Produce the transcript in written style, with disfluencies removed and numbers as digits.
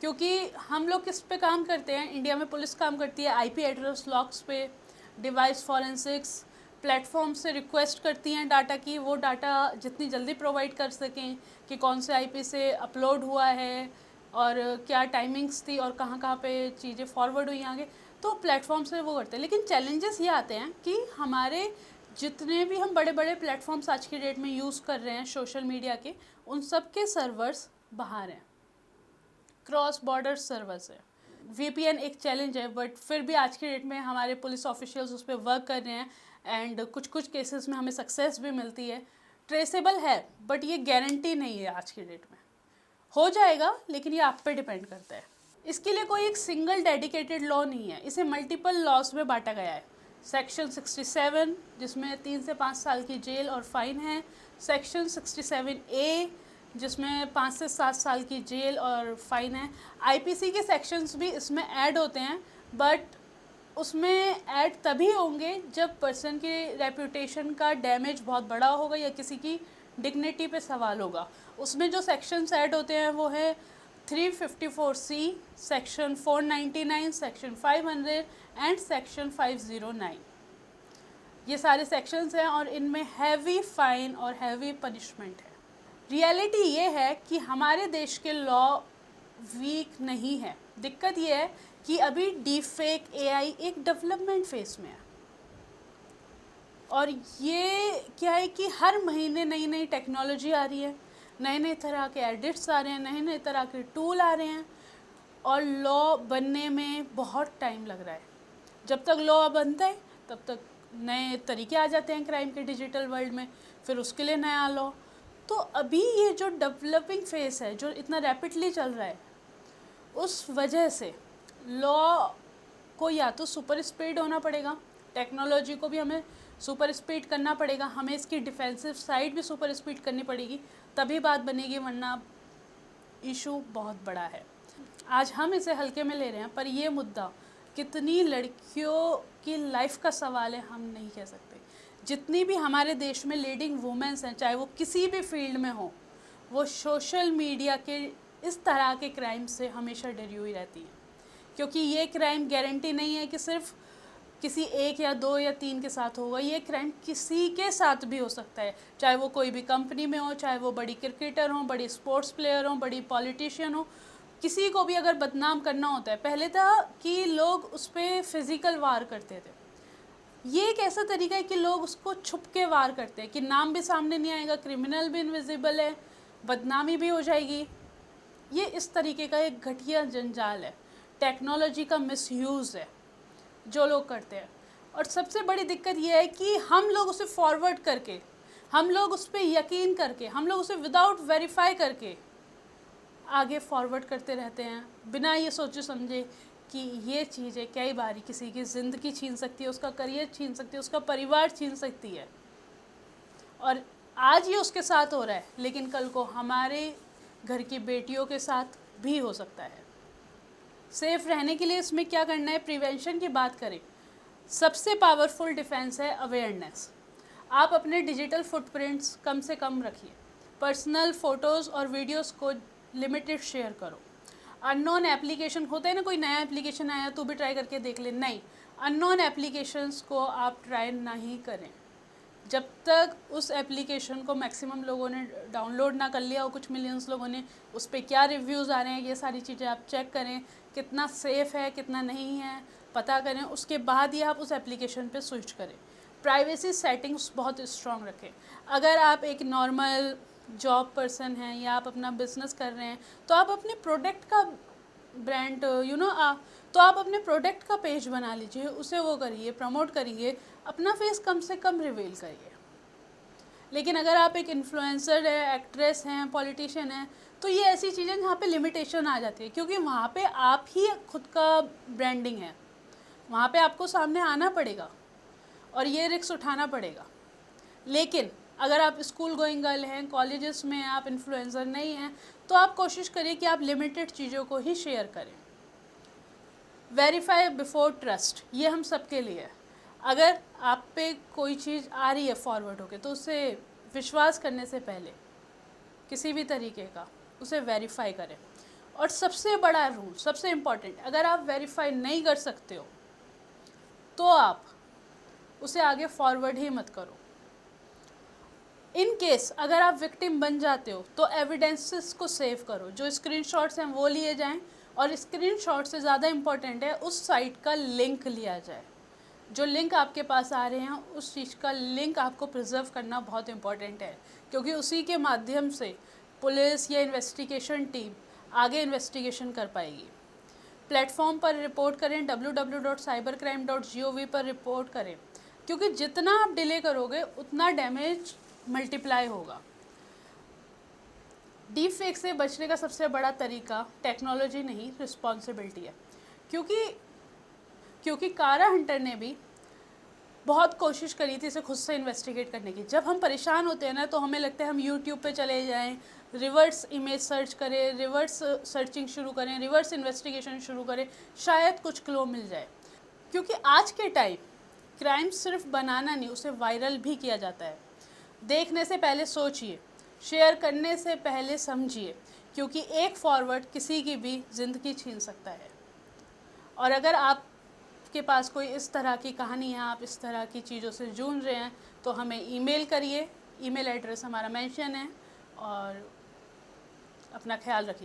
क्योंकि हम लोग किस पे काम करते हैं, इंडिया में पुलिस काम करती है आईपी एड्रेस लॉक्स पे, डिवाइस फॉरेंसिक्स प्लेटफॉर्म से रिक्वेस्ट करती हैं डाटा की, वो डाटा जितनी जल्दी प्रोवाइड कर सकें कि कौन से आईपी से अपलोड हुआ है और क्या टाइमिंग्स थी और कहाँ कहाँ पे चीज़ें फॉरवर्ड हुई आगे, तो प्लेटफॉर्म से वो करते हैं। लेकिन चैलेंजेस ये आते हैं कि हमारे जितने भी हम बड़े बड़े प्लेटफॉर्म्स आज की डेट में यूज़ कर रहे हैं सोशल मीडिया के, उन सब के सर्वर्स बाहर हैं, क्रॉस बॉर्डर सर्वर्स है। वीपीएन एक चैलेंज है, बट फिर भी आज की डेट में हमारे पुलिस ऑफिशियल्स उस पर वर्क कर रहे हैं एंड कुछ कुछ केसेस में हमें सक्सेस भी मिलती है। ट्रेसेबल है बट ये गारंटी नहीं है, आज की डेट में हो जाएगा लेकिन ये आप पे डिपेंड करता है। इसके लिए कोई एक सिंगल डेडिकेटेड लॉ नहीं है, इसे मल्टीपल लॉस में बांटा गया है। सेक्शन 67 जिसमें 3 से 5 साल की जेल और फाइन है, सेक्शन 67A जिसमें 5 से 7 साल की जेल और फाइन है। आईपीसी के सेक्शंस भी इसमें ऐड होते हैं, बट उसमें ऐड तभी होंगे जब पर्सन के रेपुटेशन का डैमेज बहुत बड़ा होगा या किसी की डिग्निटी पे सवाल होगा। उसमें जो सेक्शंस ऐड होते हैं वो है 354C, section 499, section 500 and section 509। ये सारे सेक्शंस हैं और इनमें हैवी फाइन और हैवी पनिशमेंट है। रियलिटी ये है कि हमारे देश के लॉ वीक नहीं है। दिक्कत ये है कि अभी डीप फेक एआई एक डेवलपमेंट फेज में है और ये क्या है कि हर महीने नई नई टेक्नोलॉजी आ रही है, नए नए तरह के एडिट्स आ रहे हैं, नए नए तरह के टूल आ रहे हैं और लॉ बनने में बहुत टाइम लग रहा है। जब तक लॉ बनता है तब तक नए तरीके आ जाते हैं क्राइम के डिजिटल वर्ल्ड में, फिर उसके लिए नया लॉ। तो अभी ये जो डेवलपिंग फेस है जो इतना रैपिडली चल रहा है, उस वजह से लॉ को या तो सुपर स्पीड होना पड़ेगा, टेक्नोलॉजी को भी हमें सुपर स्पीड करना पड़ेगा, हमें इसकी डिफेंसिव साइड भी सुपर स्पीड करनी पड़ेगी, तभी बात बनेगी, वरना इशू बहुत बड़ा है। आज हम इसे हल्के में ले रहे हैं, पर ये मुद्दा कितनी लड़कियों की लाइफ का सवाल है हम नहीं कह सकते। जितनी भी हमारे देश में लीडिंग वुमेन्स हैं, चाहे वो किसी भी फील्ड में हो, वो सोशल मीडिया के इस तरह के क्राइम से हमेशा डरी हुई रहती हैं, क्योंकि ये क्राइम गारंटी नहीं है कि सिर्फ किसी एक या दो या तीन के साथ होगा, ये क्राइम किसी के साथ भी हो सकता है, चाहे वो कोई भी कंपनी में हो, चाहे वो बड़ी क्रिकेटर हो, बड़ी स्पोर्ट्स प्लेयर हो, बड़ी पॉलिटिशियन हो। किसी को भी अगर बदनाम करना होता है, पहले था कि लोग उस पर फिज़िकल वार करते थे, ये एक ऐसा तरीका है कि लोग उसको छुप के वार करते हैं कि नाम भी सामने नहीं आएगा, क्रिमिनल भी इनविजिबल है, बदनामी भी हो जाएगी। ये इस तरीके का एक घटिया जंजाल है, टेक्नोलॉजी का मिसयूज़ है जो लोग करते हैं। और सबसे बड़ी दिक्कत ये है कि हम लोग उसे फॉरवर्ड करके, हम लोग उस पर यकीन करके, हम लोग उसे विदाउट वेरीफाई करके आगे फॉरवर्ड करते रहते हैं, बिना ये सोचे समझे कि ये चीज़ें कई बार किसी की ज़िंदगी छीन सकती है, उसका करियर छीन सकती है, उसका परिवार छीन सकती है। और आज ये उसके साथ हो रहा है, लेकिन कल को हमारे घर की बेटियों के साथ भी हो सकता है। सेफ़ रहने के लिए इसमें क्या करना है, प्रिवेंशन की बात करें, सबसे पावरफुल डिफेंस है अवेयरनेस। आप अपने डिजिटल फुटप्रिंट्स कम से कम रखिए, पर्सनल फ़ोटोज़ और वीडियोस को लिमिटेड शेयर करो। अननोन एप्लीकेशन होता है ना, कोई नया एप्लीकेशन आया तो भी ट्राई करके देख ले, नहीं, अननोन एप्लीकेशंस को आप ट्राई नहीं करें जब तक उस एप्लीकेशन को मैक्सिमम लोगों ने डाउनलोड ना कर लिया और कुछ मिलियंस लोगों ने उस पर क्या रिव्यूज़ आ रहे हैं, ये सारी चीज़ें आप चेक करें, कितना सेफ़ है कितना नहीं है पता करें, उसके बाद ही आप उस एप्लीकेशन पे स्विच करें। प्राइवेसी सेटिंग्स बहुत स्ट्रॉन्ग रखें। अगर आप एक नॉर्मल जॉब पर्सन हैं या आप अपना बिजनेस कर रहे हैं, तो आप अपने प्रोडक्ट का ब्रांड तो आप अपने प्रोडक्ट का पेज बना लीजिए, उसे वो करिए, प्रमोट करिए, अपना फेस कम से कम रिवील करिए। लेकिन अगर आप एक इन्फ्लुएंसर है, एक्ट्रेस हैं, पॉलिटिशियन हैं, तो ये ऐसी चीज़ें जहाँ पे लिमिटेशन आ जाती है, क्योंकि वहाँ पे आप ही खुद का ब्रांडिंग है, वहाँ पे आपको सामने आना पड़ेगा और ये रिस्क उठाना पड़ेगा। लेकिन अगर आप स्कूल गोइंग गर्ल हैं, कॉलेजेस में आप इन्फ्लुएंसर नहीं हैं, तो आप कोशिश करिए कि आप लिमिटेड चीज़ों को ही शेयर करें। वेरीफाई बिफोर ट्रस्ट, ये हम सबके लिए है। अगर आप पे कोई चीज़ आ रही है फॉरवर्ड होके, तो उसे विश्वास करने से पहले किसी भी तरीके का उसे वेरीफाई करें। और सबसे बड़ा रूल, सबसे इम्पॉर्टेंट, अगर आप वेरीफाई नहीं कर सकते हो तो आप उसे आगे फॉरवर्ड ही मत करो। इन केस अगर आप विक्टिम बन जाते हो तो एविडेंसेस को सेव करो, जो स्क्रीनशॉट्स हैं वो लिए जाएं, और स्क्रीनशॉट से ज़्यादा इम्पॉर्टेंट है उस साइट का लिंक लिया जाए। जो लिंक आपके पास आ रहे हैं उस चीज़ का लिंक आपको प्रिजर्व करना बहुत इम्पॉर्टेंट है, क्योंकि उसी के माध्यम से पुलिस या इन्वेस्टिगेशन टीम आगे इन्वेस्टिगेशन कर पाएगी। प्लेटफॉर्म पर रिपोर्ट करें, www.cybercrime.gov पर रिपोर्ट करें, क्योंकि जितना आप डिले करोगे उतना डैमेज मल्टीप्लाई होगा। डीप फेक से बचने का सबसे बड़ा तरीका टेक्नोलॉजी नहीं, रिस्पॉन्सिबिलिटी है। क्योंकि कारा हंटर ने भी बहुत कोशिश करी थी इसे खुद से इन्वेस्टिगेट करने की। जब हम परेशान होते हैं ना तो हमें लगता है हम यूट्यूब पे चले जाएं, रिवर्स इमेज सर्च करें, रिवर्स सर्चिंग शुरू करें, रिवर्स इन्वेस्टिगेशन शुरू करें, शायद कुछ क्लो मिल जाए। क्योंकि आज के टाइम क्राइम सिर्फ बनाना नहीं, उसे वायरल भी किया जाता है। देखने से पहले सोचिए, शेयर करने से पहले समझिए, क्योंकि एक फॉरवर्ड किसी की भी ज़िंदगी छीन सकता है। और अगर आपके पास कोई इस तरह की कहानी है, आप इस तरह की चीज़ों से जूझ रहे हैं, तो हमें ईमेल करिए, ईमेल एड्रेस हमारा मेंशन है, और अपना ख्याल रखिए।